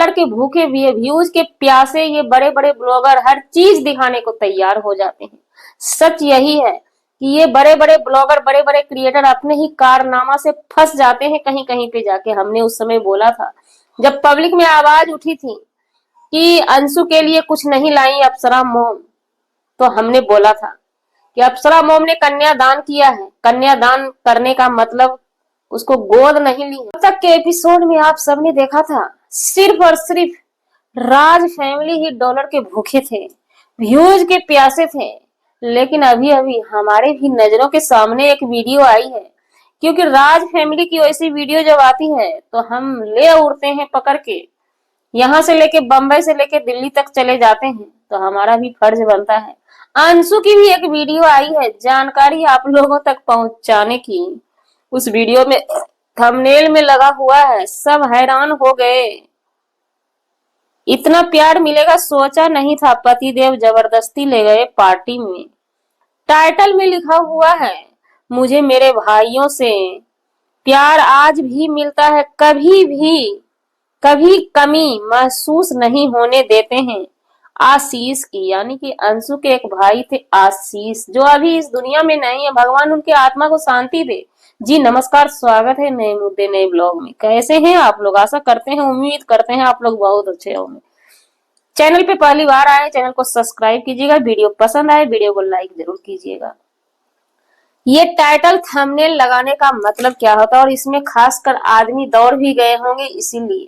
Dollar के भूखे views के प्यासे ये बड़े बड़े ब्लॉगर हर चीज दिखाने को तैयार हो जाते हैं। सच यही है कि ये बड़े बड़े ब्लॉगर बड़े बड़े क्रिएटर अपने ही कारनामा से फंस जाते हैं कहीं कहीं पे जाके। हमने उस समय बोला था जब पब्लिक में आवाज उठी थी कि अंशु के लिए कुछ नहीं लाई अप्सरा मोम, तो हमने बोला था कि अप्सरा मोम ने कन्यादान किया है। कन्यादान करने का मतलब उसको गोद नहीं ली है। अब तक के एपिसोड में आप सबने देखा था सिर्फ और सिर्फ राज फैमिली ही डॉलर के भूखे थे, व्यूज के प्यासे थे। लेकिन अभी अभी हमारे भी नजरों के सामने एक वीडियो आई है, क्योंकि राज फैमिली की वैसी वीडियो जब आती है तो हम ले उड़ते हैं पकड़ के, यहाँ से लेके बंबई से लेके दिल्ली तक चले जाते हैं। तो हमारा भी फर्ज बनता है अंशु की भी एक वीडियो आई है जानकारी आप लोगों तक पहुंचाने की। उस वीडियो में थंबनेल में लगा हुआ है, सब हैरान हो गए। इतना प्यार मिलेगा सोचा नहीं था, पतिदेव जबरदस्ती ले गए पार्टी में। टाइटल में लिखा हुआ है मुझे मेरे भाइयों से प्यार आज भी मिलता है, कभी कमी महसूस नहीं होने देते हैं। आशीष की, यानी कि अंशु के एक भाई थे आशीष, जो अभी इस दुनिया में नहीं है। भगवान उनके आत्मा को शांति दे। जी नमस्कार, स्वागत है नए मुद्दे नए ब्लॉग में। कैसे हैं आप लोग? आशा करते हैं, उम्मीद करते हैं आप लोग बहुत अच्छे होंगे। चैनल पे पहली बार आए, चैनल को सब्सक्राइब कीजिएगा। वीडियो पसंद आए वीडियो को लाइक जरूर कीजिएगा। ये टाइटल थंबनेल लगाने का मतलब क्या होता है, और इसमें खासकर आदमी दौड़ भी गए होंगे इसीलिए,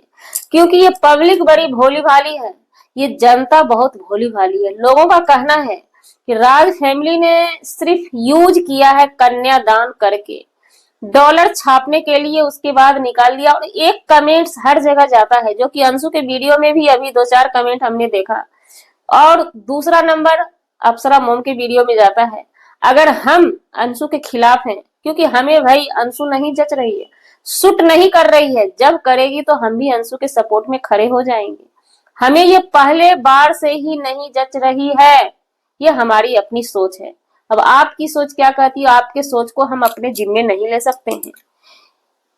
क्योंकि ये पब्लिक बड़ी भोली भाली है, ये जनता बहुत भोली भाली है। लोगों का कहना है कि राज फैमिली ने सिर्फ यूज किया है कन्यादान करके, डॉलर छापने के लिए, उसके बाद निकाल दिया। और एक कमेंट्स हर जगह जाता है, जो कि अंशु के वीडियो में भी अभी 2-4 कमेंट हमने देखा, और दूसरा नंबर अप्सरा मोम के वीडियो में जाता है। अगर हम अंशु के खिलाफ हैं, क्योंकि हमें भाई अंशु नहीं जच रही है, सूट नहीं कर रही है, जब करेगी तो हम भी अंशु के सपोर्ट में खड़े हो जाएंगे। हमें ये पहले बार से ही नहीं जच रही है, ये हमारी अपनी सोच है। अब आपकी सोच क्या कहती है, आपके सोच को हम अपने जिम्मे नहीं ले सकते हैं।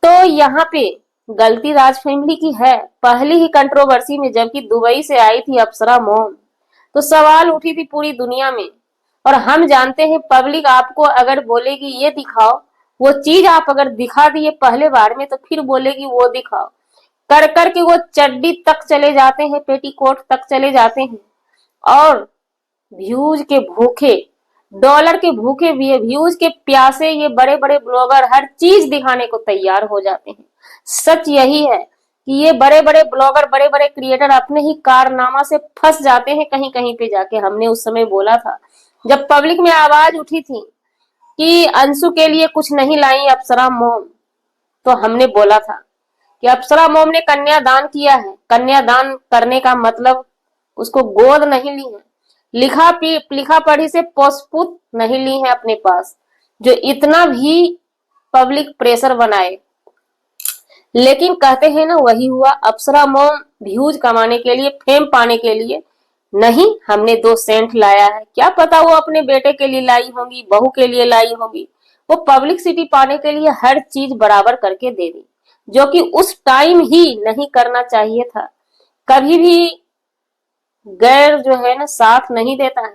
तो यहाँ पे गलती राज फैमिली की है। पहली ही कंट्रोवर्सी में जबकि दुबई से आई थी अप्सरा मोम, तो सवाल उठी थी पूरी दुनिया में। और हम जानते हैं पब्लिक आपको अगर बोलेगी ये दिखाओ, वो चीज आप अगर दिखा दिए पहले बार में, तो फिर बोलेगी वो दिखाओ। कर कर के वो चड्डी तक चले जाते हैं, पेटीकोट तक चले जाते हैं। और व्यूज के भूखे, डॉलर के भूखे व्यूज के प्यासे ये बड़े बड़े ब्लॉगर हर चीज दिखाने को तैयार हो जाते हैं। सच यही है कि ये बड़े बड़े ब्लॉगर बड़े बड़े क्रिएटर अपने ही कारनामा से फंस जाते हैं कहीं कहीं पे जाके। हमने उस समय बोला था जब पब्लिक में आवाज उठी थी कि अंशु के लिए कुछ नहीं लाई अप्सरा मोम, तो हमने बोला था कि अप्सरा मोम ने कन्यादान किया है। कन्यादान करने का मतलब उसको गोद नहीं ली है, लिखा पढ़ी से पोसपुत नहीं ली है अपने पास, जो इतना भी पब्लिक प्रेशर बनाए। लेकिन कहते हैं ना, वही हुआ। अप्सरा मोम व्यूज कमाने के लिए, फेम पाने के लिए नहीं, हमने 2 सेंट लाया है। क्या पता वो अपने बेटे के लिए लाई होंगी, बहू के लिए लाई होंगी। वो पब्लिसिटी पाने के लिए हर चीज बराबर करके दे दी, जो कि उस टाइम ही नहीं करना चाहिए था। कभी भी गैर जो है ना साथ नहीं देता है।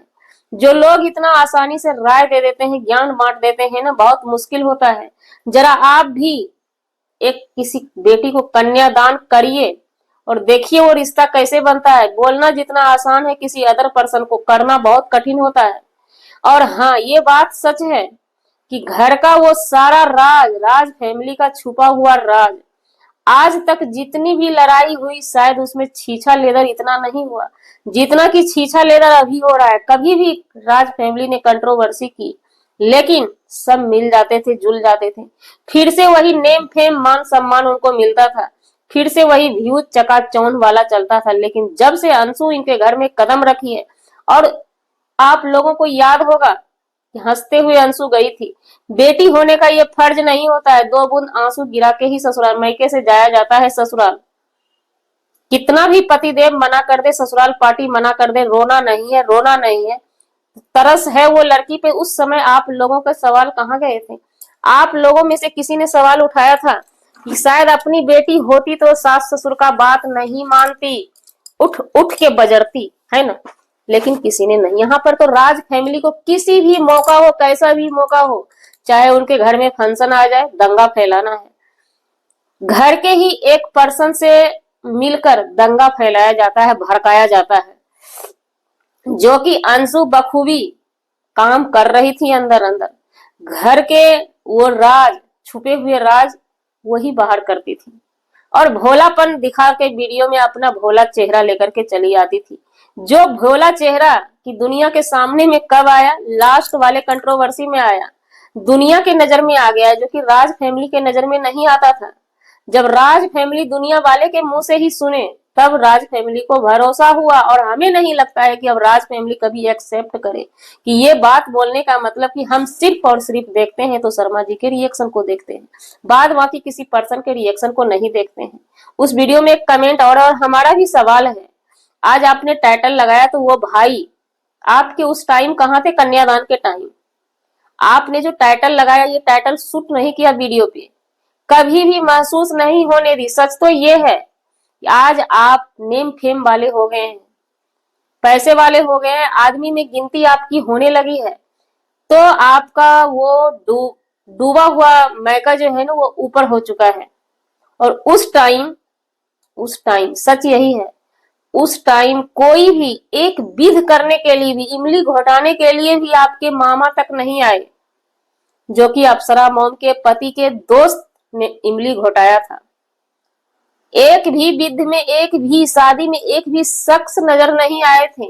जो लोग इतना आसानी से राय दे देते हैं, ज्ञान बांट देते हैं ना, बहुत मुश्किल होता है। जरा आप भी एक किसी बेटी को कन्यादान करिए और देखिए वो रिश्ता कैसे बनता है। बोलना जितना आसान है, किसी अदर पर्सन को करना बहुत कठिन होता है। और हाँ, ये बात सच है कि घर का वो सारा राज फैमिली का छुपा हुआ राज, आज तक जितनी भी लड़ाई हुई शायद उसमें छीछा लेदर इतना नहीं हुआ जितना कि छीछा लेदर अभी हो रहा है। कभी भी राज फैमिली ने कंट्रोवर्सी की, लेकिन सब मिल जाते थे, जुल जाते थे। फिर से वही नेम फेम मान सम्मान उनको मिलता था, फिर से वही व्यूज चकाचौंध वाला चलता था। लेकिन जब से अंशु इनके घर में कदम रखी है, और आप लोगों को याद होगा कि हंसते हुए अंशु गई थी। बेटी होने का ये फर्ज नहीं होता है 2 बूंद आंसू गिरा के ही ससुराल मैके से जाया जाता है ससुराल। कितना भी पतिदेव मना कर दे, ससुराल पार्टी मना कर दे, रोना नहीं है, रोना नहीं है। तरस है वो लड़की पे। उस समय आप लोगों का सवाल कहाँ गए थे? आप लोगों में से किसी ने सवाल उठाया था कि शायद अपनी बेटी होती तो सास ससुर का बात नहीं मानती, उठ उठ के बजरती, है ना। लेकिन किसी ने नहीं। यहाँ पर तो राज फैमिली को किसी भी मौका हो, कैसा भी मौका हो, चाहे उनके घर में फंक्शन आ जाए, दंगा फैलाना है। घर के ही एक पर्सन से मिलकर दंगा फैलाया जाता है, भड़काया जाता है, जो कि अंशु बखूबी काम कर रही थी अंदर अंदर। घर के वो राज, छुपे हुए राज वही बाहर करती थी, और भोलापन दिखा के वीडियो में अपना भोला चेहरा लेकर के चली आती थी। जो भोला चेहरा कि दुनिया के सामने में कब आया, लास्ट वाले कंट्रोवर्सी में आया, दुनिया के नजर में आ गया, जो कि राज फैमिली के नजर में नहीं आता था। जब राज फैमिली दुनिया वाले के मुंह से ही सुने, तब राज फैमिली को भरोसा हुआ, और हमें नहीं लगता है कि अब राज फैमिली कभी एक्सेप्ट करे कि ये बात बोलने का मतलब कि हम सिर्फ और सिर्फ देखते हैं तो शर्मा जी के रिएक्शन को देखते हैं, बाद बाकी किसी पर्सन के रिएक्शन को नहीं देखते हैं। उस वीडियो में एक कमेंट और हमारा भी सवाल है। आज आपने टाइटल लगाया तो वो भाई आपके उस टाइम कहाँ थे, कन्यादान के टाइम? आपने जो टाइटल लगाया, ये टाइटल सूट नहीं किया वीडियो पे, कभी भी महसूस नहीं होने दी। सच तो ये है कि आज आप नेम फेम वाले हो गए हैं, पैसे वाले हो गए हैं, आदमी में गिनती आपकी होने लगी है, तो आपका वो डूबा हुआ मैका जो है ना, वो ऊपर हो चुका है। और उस टाइम सच यही है, उस टाइम कोई भी एक विध करने के लिए भी, इमली घोटाने के लिए भी आपके मामा तक नहीं आए, जो कि अप्सरा मॉम के पति के दोस्त ने इमली घोटाया था। एक भी विध में, एक भी शादी में एक भी शख्स नजर नहीं आए थे।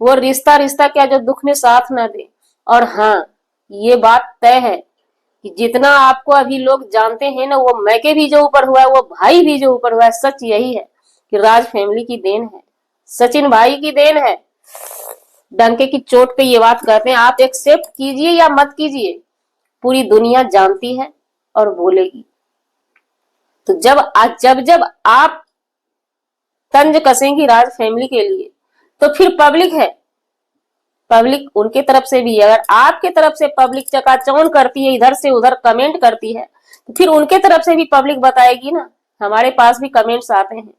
वो रिश्ता रिश्ता क्या जो दुख में साथ ना दे। और हाँ, ये बात तय है कि जितना आपको अभी लोग जानते हैं ना, वो मैके भी जो ऊपर हुआ है, वो भाई भी जो ऊपर हुआ है, सच यही है कि राज फैमिली की देन है, सचिन भाई की देन है। डंके की चोट पे ये बात कहते हैं, आप एक्सेप्ट कीजिए या मत कीजिए, पूरी दुनिया जानती है और बोलेगी। तो जब आप तंज कसेंगी राज फैमिली के लिए, तो फिर पब्लिक है, पब्लिक उनके तरफ से भी, अगर आपके तरफ से पब्लिक चकाचौंध करती है, इधर से उधर कमेंट करती है, तो फिर उनके तरफ से भी पब्लिक बताएगी ना। हमारे पास भी कमेंट्स आते हैं,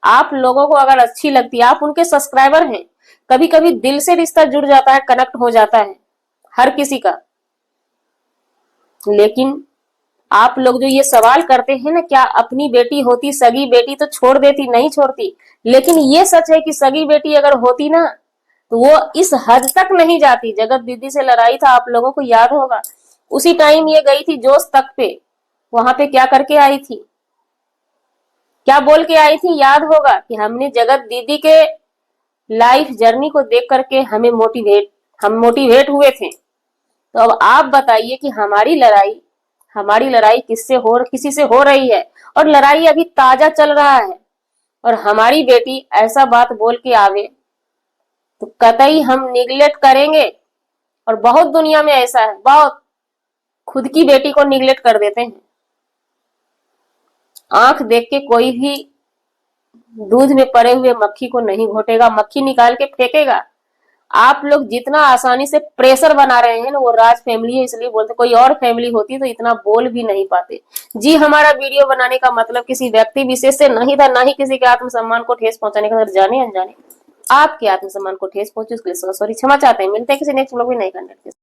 आप लोगों को अगर अच्छी लगती है, आप उनके सब्सक्राइबर हैं, कभी कभी दिल से रिश्ता जुड़ जाता है, कनेक्ट हो जाता है हर किसी का। लेकिन आप लोग जो ये सवाल करते हैं ना, क्या अपनी बेटी होती, सगी बेटी तो छोड़ देती? नहीं छोड़ती। लेकिन ये सच है कि सगी बेटी अगर होती ना, तो वो इस हद तक नहीं जाती। जगत दीदी से लड़ाई था, आप लोगों को याद होगा, उसी टाइम ये गई थी जोश तक पे, वहां पे क्या करके आई थी, क्या बोल के आई थी, याद होगा कि हमने जगत दीदी के लाइफ जर्नी को देख करके हम मोटिवेट हुए थे। तो अब आप बताइए कि हमारी लड़ाई किसी से हो रही है, और लड़ाई अभी ताजा चल रहा है, और हमारी बेटी ऐसा बात बोल के आवे तो कतई हम निगलेक्ट करेंगे। और बहुत दुनिया में ऐसा है, बहुत खुद की बेटी को निगलेक्ट कर देते हैं। आंख देख के कोई भी दूध में पड़े हुए मक्खी को नहीं घोटेगा, मक्खी निकाल के फेंकेगा। आप लोग जितना आसानी से प्रेशर बना रहे हैं ना, वो राज फैमिली है इसलिए बोलते, कोई और फैमिली होती तो इतना बोल भी नहीं पाते। जी, हमारा वीडियो बनाने का मतलब किसी व्यक्ति विशेष से नहीं था, ना ही किसी के आत्मसम्मान को ठेस पहुंचाने का। जाने अनजाने आपके आत्मसम्मान को ठेस पहुंचे उसके लिए सॉरी, क्षमा चाहते हैं। मिलते हैं किसी नेक्स्ट व्लॉग में नए कंटेंट के साथ।